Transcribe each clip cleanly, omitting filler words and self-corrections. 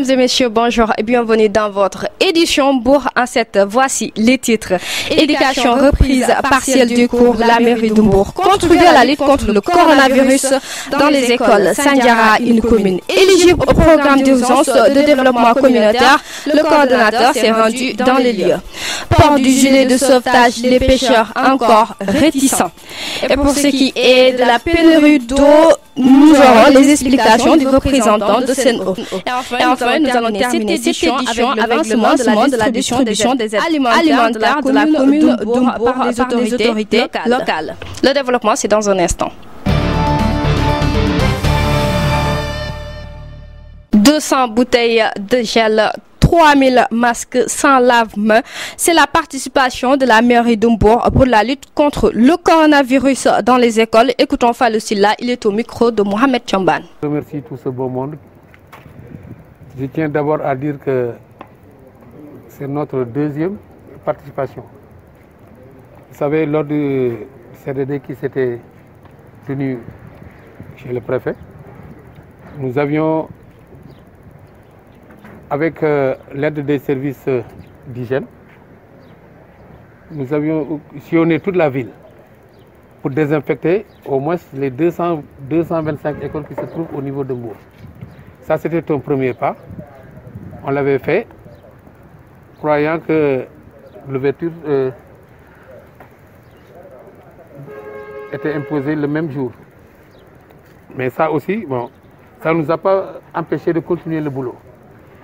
Mesdames et messieurs, bonjour et bienvenue dans votre édition Bourg en 7. Voici les titres. Éducation, reprise partielle du cours, la mairie de Mbour. Contribuer à la lutte contre le coronavirus dans les écoles. Sandiara, une commune éligible au programme d'urgence de développement communautaire. Le coordonnateur s'est rendu dans les lieux. Port du gilet de sauvetage, les pêcheurs encore réticents. Et pour ce qui est de la pénurie d'eau, nous aurons les explications du représentant de Sen'Eau. Et enfin, nous allons terminer cette édition avec le lancement de la distribution des aides alimentaires de la commune de Mbour par les autorités locales. Le développement, c'est dans un instant. 200 bouteilles de gel, 3000 masques sans lave-mains. C'est la participation de la mairie de Mbour pour la lutte contre le coronavirus dans les écoles. Écoutons Fallou Silla, il est au micro de Mohamed Chamban. Je remercie tout ce beau monde. Je tiens d'abord à dire que c'est notre deuxième participation. Vous savez, lors du CDD qui s'était tenu chez le préfet, nous avions, avec l'aide des services d'hygiène, nous avions sillonné toute la ville pour désinfecter au moins les 225 écoles qui se trouvent au niveau de Mbour. Ça, c'était un premier pas. On l'avait fait, croyant que l'ouverture était imposée le même jour. Mais ça aussi, bon, ça ne nous a pas empêché de continuer le boulot.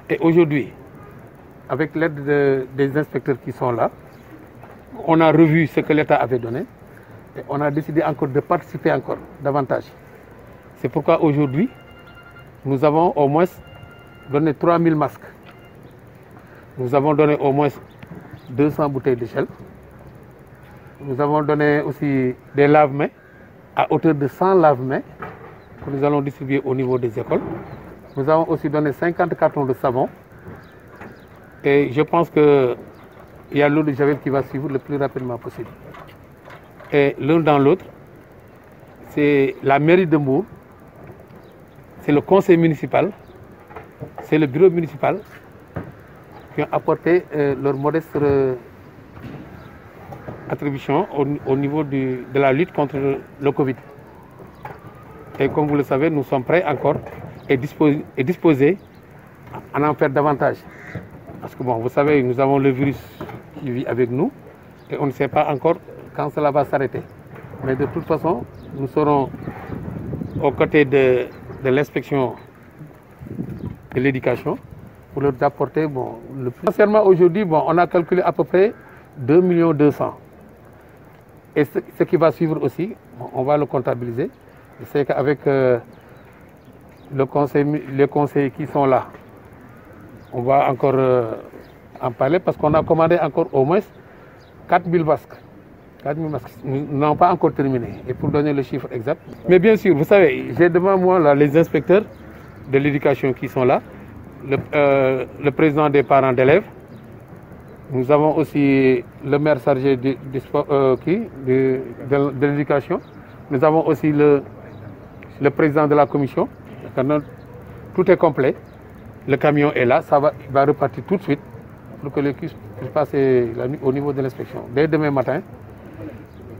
Et aujourd'hui, avec l'aide des inspecteurs qui sont là, on a revu ce que l'État avait donné et on a décidé encore de participer encore davantage. C'est pourquoi aujourd'hui, nous avons au moins donné 3000 masques. Nous avons donné au moins 200 bouteilles de gel. Nous avons donné aussi des lave-mains à hauteur de 100 lave-mains que nous allons distribuer au niveau des écoles. Nous avons aussi donné 50 cartons de savon et je pense qu'il y a l'eau de javel qui va suivre le plus rapidement possible. Et l'un dans l'autre, c'est la mairie de Mbour, c'est le conseil municipal, c'est le bureau municipal qui ont apporté leur modeste attribution au niveau de la lutte contre le Covid. Et comme vous le savez, nous sommes prêts encore et disposés à en faire davantage. Parce que bon, vous savez, nous avons le virus qui vit avec nous et on ne sait pas encore quand cela va s'arrêter. Mais de toute façon, nous serons aux côtés de l'inspection de l'éducation pour leur apporter le plus. Sincèrement, aujourd'hui, on a calculé à peu près 2 200 000. Et ce qui va suivre aussi, on va le comptabiliser. Je sais qu'avec les conseillers qui sont là, on va encore en parler parce qu'on a commandé encore au moins 4000 masques. 4000 masques. Nous n'avons pas encore terminé. Et pour donner le chiffre exact. Mais bien sûr, vous savez, j'ai devant moi là, les inspecteurs de l'éducation qui sont là, le président des parents d'élèves. Nous avons aussi le maire chargé de l'éducation. Nous avons aussi le président de la commission. Tout est complet. Le camion est là, il va repartir tout de suite pour que les puissent passer la nuit au niveau de l'inspection. Dès demain matin,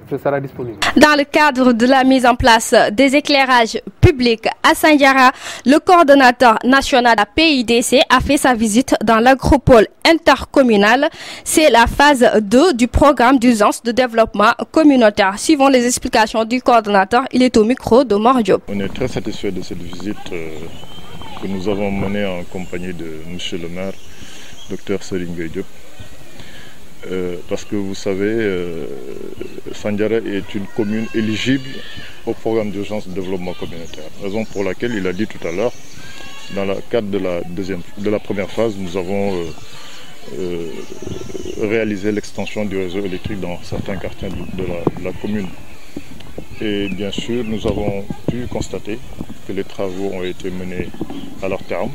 ce sera disponible. Dans le cadre de la mise en place des éclairages publics à Sandiara, le coordonnateur national de la PIDC a fait sa visite dans l'agropole intercommunal. C'est la phase 2 du programme d'urgence de développement communautaire. Suivant les explications du coordonnateur, il est au micro de Mor Diop. On est très satisfait de cette visite que nous avons menée en compagnie de M. le maire, Dr Serigne Diop. Parce que vous savez, Sandiara est une commune éligible au programme d'urgence de développement communautaire. Raison pour laquelle il a dit tout à l'heure, dans le cadre de la première phase, nous avons réalisé l'extension du réseau électrique dans certains quartiers de la commune. Et bien sûr, nous avons pu constater que les travaux ont été menés à leur terme,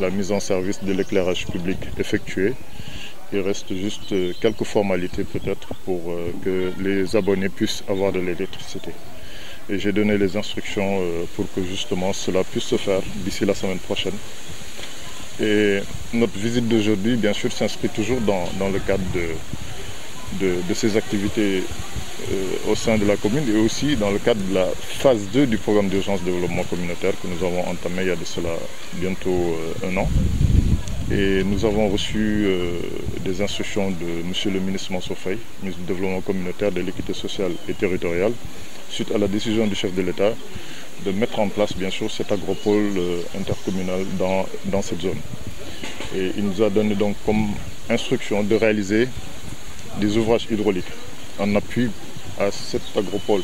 la mise en service de l'éclairage public effectuée. Il reste juste quelques formalités peut-être pour que les abonnés puissent avoir de l'électricité. Et j'ai donné les instructions pour que justement cela puisse se faire d'ici la semaine prochaine. Et notre visite d'aujourd'hui, bien sûr, s'inscrit toujours dans le cadre de ces activités au sein de la commune et aussi dans le cadre de la phase 2 du programme d'urgence développement communautaire que nous avons entamé il y a de cela bientôt un an. Et nous avons reçu des instructions de M. le ministre Mansour Faye, ministre du Développement communautaire, de l'équité sociale et territoriale, suite à la décision du chef de l'État de mettre en place bien sûr cet agropole intercommunal dans cette zone. Et il nous a donné donc comme instruction de réaliser des ouvrages hydrauliques en appui à cet agropole.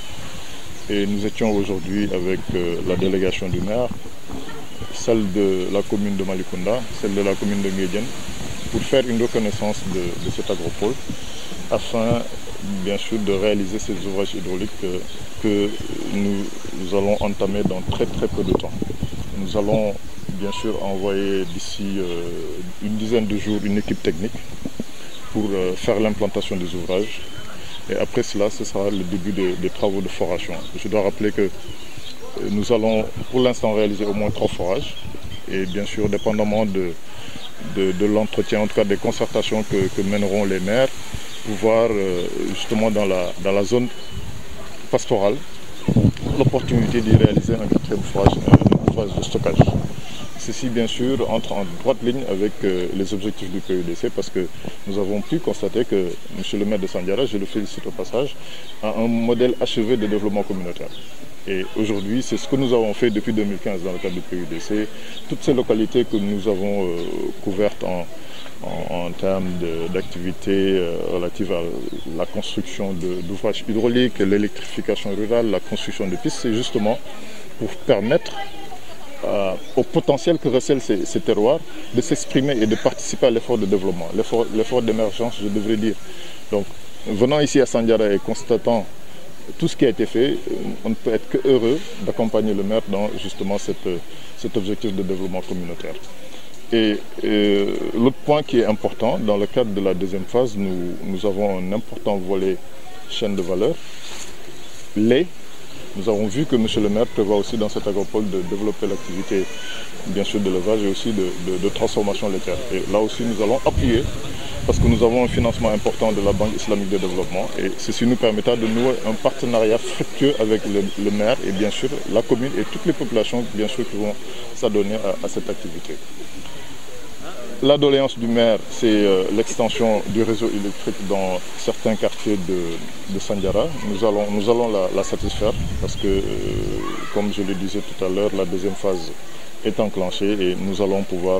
Et nous étions aujourd'hui avec la délégation du maire, celle de la commune de Malicounda, celle de la commune de Nguédiène, pour faire une reconnaissance de cet agropole afin bien sûr de réaliser ces ouvrages hydrauliques que nous allons entamer dans très peu de temps. Nous allons bien sûr envoyer d'ici une dizaine de jours une équipe technique pour faire l'implantation des ouvrages. Et après cela, ce sera le début des travaux de foration. Je dois rappeler que nous allons pour l'instant réaliser au moins 3 forages. Et bien sûr, dépendamment de l'entretien, en tout cas des concertations que mèneront les maires, pouvoir justement dans la zone pastorale l'opportunité d'y réaliser un 4e forage, un ouvrage de stockage. Ceci bien sûr entre en droite ligne avec les objectifs du PUDC parce que nous avons pu constater que M. le maire de Sandiara, je le félicite au passage, a un modèle achevé de développement communautaire. Et aujourd'hui, c'est ce que nous avons fait depuis 2015 dans le cadre du PUDC. Toutes ces localités que nous avons couvertes en termes d'activités relatives à la construction d'ouvrages hydrauliques, l'électrification rurale, la construction de pistes, c'est justement pour permettre au potentiel que recèlent ces terroirs de s'exprimer et de participer à l'effort de développement, l'effort d'émergence, je devrais dire. Donc, venant ici à Sandiara et constatant tout ce qui a été fait, on ne peut être que heureux d'accompagner le maire dans justement cet objectif de développement communautaire. Et l'autre point qui est important, dans le cadre de la 2e phase, nous avons un important volet chaîne de valeur, lait. Nous avons vu que M. le maire prévoit aussi dans cet agropole de développer l'activité bien sûr de l'élevage et aussi de transformation laitière. Et là aussi nous allons appuyer parce que nous avons un financement important de la Banque islamique de développement et ceci nous permettra de nouer un partenariat fructueux avec le maire et bien sûr la commune et toutes les populations bien sûr qui vont s'adonner à cette activité. La doléance du maire, c'est l'extension du réseau électrique dans certains quartiers de Sandiara. Nous allons la satisfaire parce que, comme je le disais tout à l'heure, la 2e phase est enclenchée et nous allons pouvoir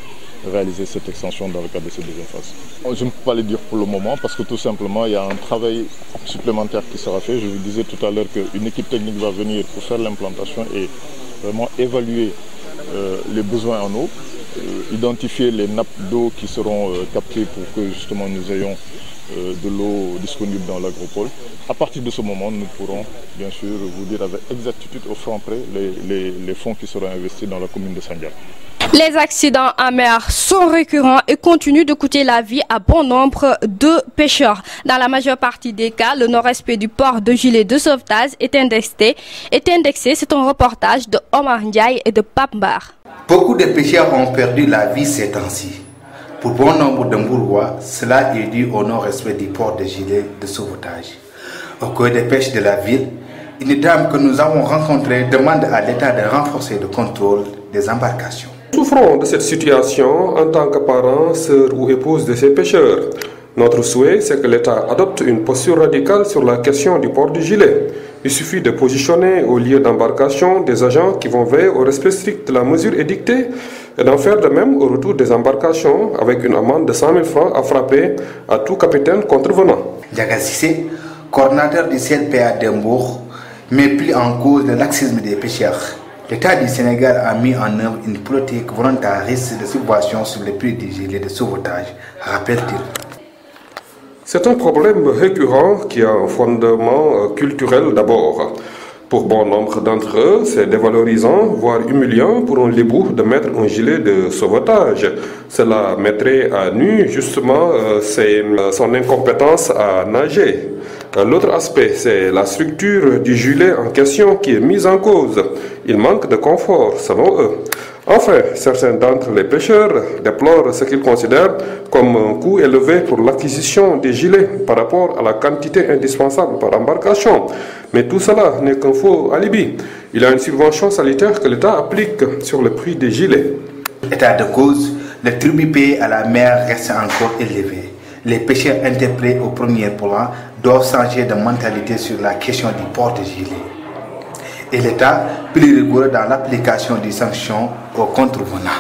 réaliser cette extension dans le cadre de cette 2e phase. Je ne peux pas le dire pour le moment parce que tout simplement, il y a un travail supplémentaire qui sera fait. Je vous disais tout à l'heure qu'une équipe technique va venir pour faire l'implantation et vraiment évaluer les besoins en eau. Identifier les nappes d'eau qui seront captées pour que justement nous ayons de l'eau disponible dans l'agropole. À partir de ce moment, nous pourrons bien sûr vous dire avec exactitude au franc près les fonds qui seront investis dans la commune de Sandiara. Les accidents en mer sont récurrents et continuent de coûter la vie à bon nombre de pêcheurs. Dans la majeure partie des cas, le non-respect du port de gilet de sauvetage est indexé. C'est un reportage de Omar Ndiaye et de Pape Mbar. Beaucoup de pêcheurs ont perdu la vie ces temps-ci. Pour bon nombre de Mbourgeois, cela est dû au non-respect du port de gilet de sauvetage. Au cœur des pêches de la ville, une dame que nous avons rencontrée demande à l'État de renforcer le contrôle des embarcations. Nous souffrons de cette situation en tant que parents, sœurs ou épouses de ces pêcheurs. Notre souhait, c'est que l'État adopte une posture radicale sur la question du port du gilet. Il suffit de positionner au lieu d'embarcation des agents qui vont veiller au respect strict de la mesure édictée et d'en faire de même au retour des embarcations avec une amende de 100 000 francs à frapper à tout capitaine contrevenant. Diaga Sissé, coordinateur du CLPA d'Embourg, met plus en cause le laxisme des pêcheurs. L'État du Sénégal a mis en œuvre une politique volontariste de subvention sur les prix du gilet de sauvetage, rappelle-t-il. C'est un problème récurrent qui a un fondement culturel d'abord. Pour bon nombre d'entre eux, c'est dévalorisant, voire humiliant pour un lébou de mettre un gilet de sauvetage. Cela mettrait à nu justement son incompétence à nager. L'autre aspect, c'est la structure du gilet en question qui est mise en cause. Il manque de confort, selon eux. Enfin, certains d'entre les pêcheurs déplorent ce qu'ils considèrent comme un coût élevé pour l'acquisition des gilets par rapport à la quantité indispensable par embarcation. Mais tout cela n'est qu'un faux alibi. Il y a une subvention sanitaire que l'État applique sur le prix des gilets. État de cause, le tribut payé à la mer reste encore élevé. Les pêcheurs interpellés au premier plan doivent changer de mentalité sur la question du port de gilets. Et l'État plus rigoureux dans l'application des sanctions aux contrevenants.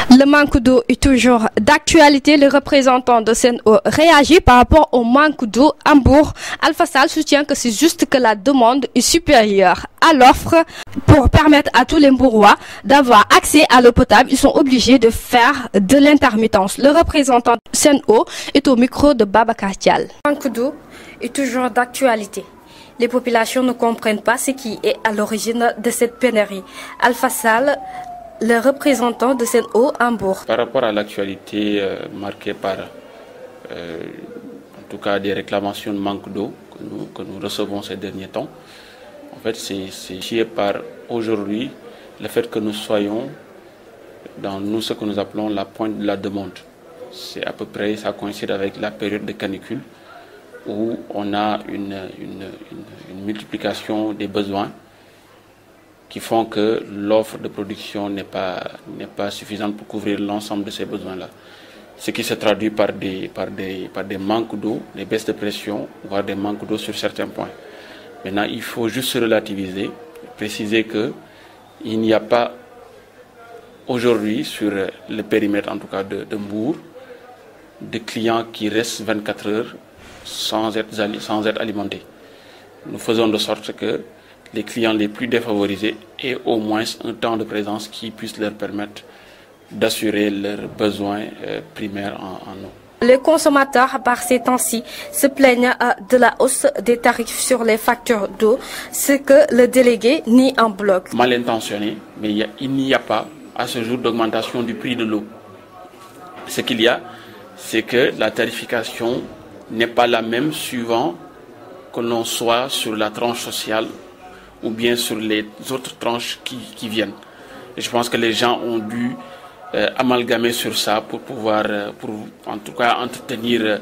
Le manque d'eau est toujours d'actualité. Le représentant de Sen'Eau réagit par rapport au manque d'eau à Mbour. Alpha Sall soutient que c'est juste que la demande est supérieure à l'offre. Pour permettre à tous les Mbourois d'avoir accès à l'eau potable, ils sont obligés de faire de l'intermittence. Le représentant de Sen'Eau est au micro de Babacar Dial. Le manque d'eau est toujours d'actualité. Les populations ne comprennent pas ce qui est à l'origine de cette pénurie. Alpha Sall, le représentant de Sen'Eau à Mbour. Par rapport à l'actualité marquée par, en tout cas, des réclamations de manque d'eau que nous recevons ces derniers temps, en fait, c'est lié par aujourd'hui le fait que nous soyons dans ce que nous appelons la pointe de la demande. C'est à peu près, ça coïncide avec la période de canicule, où on a une multiplication des besoins qui font que l'offre de production n'est pas suffisante pour couvrir l'ensemble de ces besoins-là. Ce qui se traduit par des manques d'eau, des baisses de pression, voire des manques d'eau sur certains points. Maintenant, il faut juste se relativiser, préciser qu'il n'y a pas aujourd'hui sur le périmètre, en tout cas de Mbour, de clients qui restent 24 heures sans être alimentés. Nous faisons de sorte que les clients les plus défavorisés aient au moins un temps de présence qui puisse leur permettre d'assurer leurs besoins primaires en eau. Les consommateurs, par ces temps-ci, se plaignent de la hausse des tarifs sur les factures d'eau, ce que le délégué nie en bloc. Mal intentionné, mais il n'y a pas à ce jour d'augmentation du prix de l'eau. Ce qu'il y a, c'est que la tarification n'est pas la même suivant que l'on soit sur la tranche sociale ou bien sur les autres tranches qui viennent. Et je pense que les gens ont dû amalgamer sur ça pour pouvoir, en tout cas, entretenir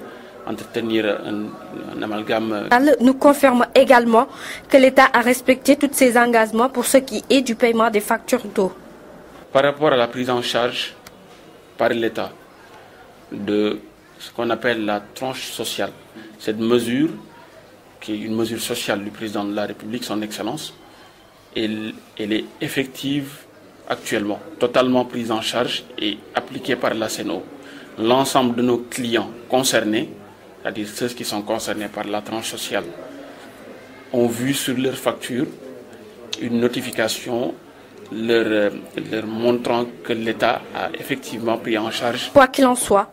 un amalgame. Nous confirme également que l'État a respecté tous ses engagements pour ce qui est du paiement des factures d'eau. Par rapport à la prise en charge par l'État de ce qu'on appelle la tranche sociale, cette mesure, qui est une mesure sociale du président de la République, son Excellence, elle est effective actuellement, totalement prise en charge et appliquée par la Sen'Eau. L'ensemble de nos clients concernés, c'est-à-dire ceux qui sont concernés par la tranche sociale, ont vu sur leur facture une notification leur montrant que l'État a effectivement pris en charge. Quoi qu'il en soit,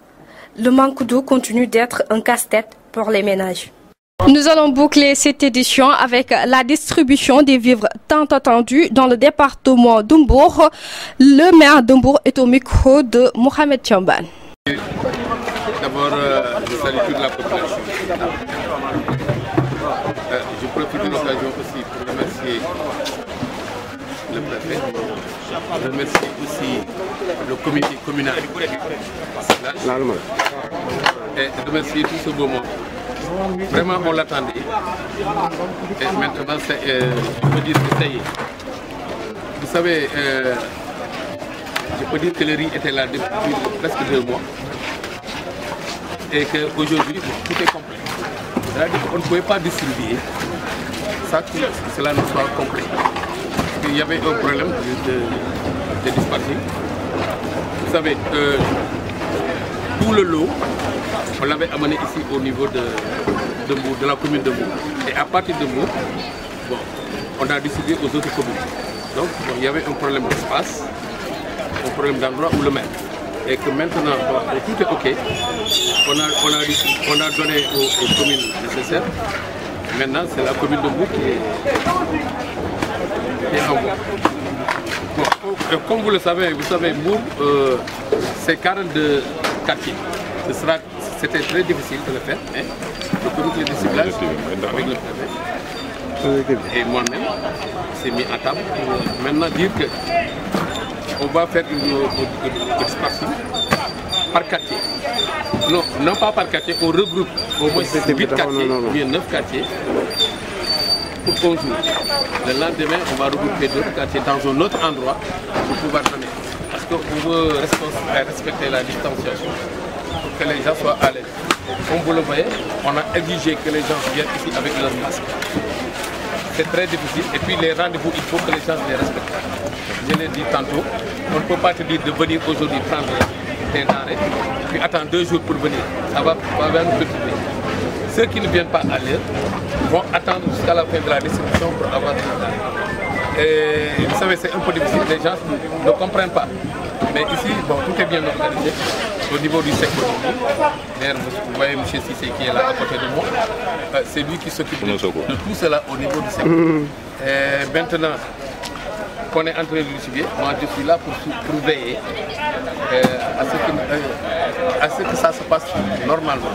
le manque d'eau continue d'être un casse-tête pour les ménages. Nous allons boucler cette édition avec la distribution des vivres tant attendus dans le département d'Mbour. Le maire d'Mbour est au micro de Mohamed Thiamban. D'abord, je salue toute la population. Je profite de l'occasion aussi pour remercier le préfet. Je remercie aussi le comité communal. Et je remercie tout ce beau monde. Vraiment, on l'attendait. Et maintenant, je peux dire que ça y est. Vous savez, je peux dire que le riz était là depuis presque 2 mois. Et qu'aujourd'hui, tout est complet. C'est-à-dire qu'on ne pouvait pas distribuer ça, que cela ne soit complet. Parce qu'il y avait un problème de dispatching. Vous savez, tout le lot, on l'avait amené ici au niveau de la commune de Mbour. Et à partir de Mbour, bon, on a distribué aux autres communes. Donc bon, il y avait un problème d'espace, un problème d'endroit où le mettre. Et que maintenant, bon, tout est OK. On a donné aux communes nécessaires. Maintenant, c'est la commune de Mbour qui est en voie. Bon, comme vous le savez, Mbour, c'est 42 quartiers. C'était très difficile de le faire, hein, le comité de ciblage avec le préfet. Et moi-même, c'est mis à table pour maintenant dire que on va faire une dispersion par quartier. Non pas par quartier, on regroupe au moins 8 quartiers, ou bien 9 quartiers pour 11 jours. Le lendemain, on va regrouper d'autres quartiers dans un autre endroit pour pouvoir donner. Parce qu'on veut respecter la distanciation pour que les gens soient à l'aise. Comme vous le voyez, on a exigé que les gens viennent ici avec leurs masques. C'est très difficile. Et puis les rendez-vous, il faut que les gens les respectent. Je l'ai dit tantôt, on ne peut pas te dire de venir aujourd'hui prendre des denrées, puis attendre 2 jours pour venir. Ça va nous perturber. Ceux qui ne viennent pas à l'heure vont attendre jusqu'à la fin de la distribution pour avoir des denrées. Et vous savez, c'est un peu difficile, les gens ne comprennent pas. Mais ici, bon, tout est bien organisé au niveau du secteur. D'ailleurs, vous voyez M. Sissé qui est là à côté de moi. C'est lui qui s'occupe de tout cela au niveau du secteur. Et maintenant qu'on est en train de distribuer, moi je suis là pour veiller à ce que ça se passe normalement.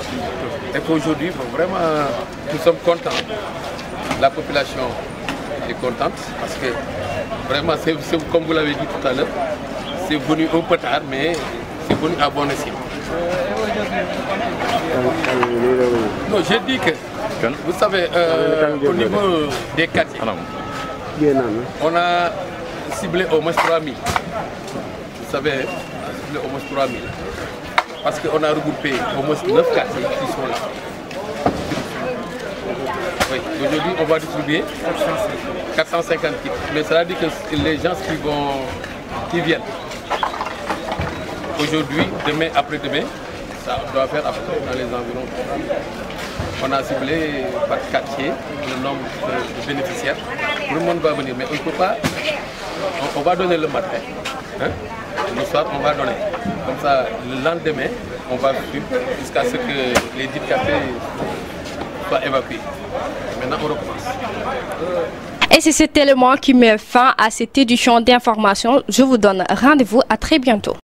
Et qu'aujourd'hui, bon, vraiment, nous sommes contents. La population est contente parce que vraiment, comme vous l'avez dit tout à l'heure, c'est venu un peu tard, mais c'est venu à bon escient. Non, j'ai dit que, vous savez, au niveau des quartiers, on a ciblé au moins 3000. Vous savez, on a ciblé au moins 3000. Parce qu'on a regroupé au moins 9 quartiers qui sont là. Oui, aujourd'hui, on va distribuer 450 kits. Mais cela dit que les gens qui viennent aujourd'hui, demain, après-demain, ça doit faire à peu près dans les environs. On a ciblé par quartier le nombre de bénéficiaires. Tout le monde va venir, mais on ne peut pas. On va donner le matin. Hein? Le soir, on va donner. Comme ça, le lendemain, on va suivre jusqu'à ce que les 10 quartiers soient évacués. Maintenant, on recommence. Et c'est cet élément qui met fin à cette édition d'information. Je vous donne rendez-vous à très bientôt.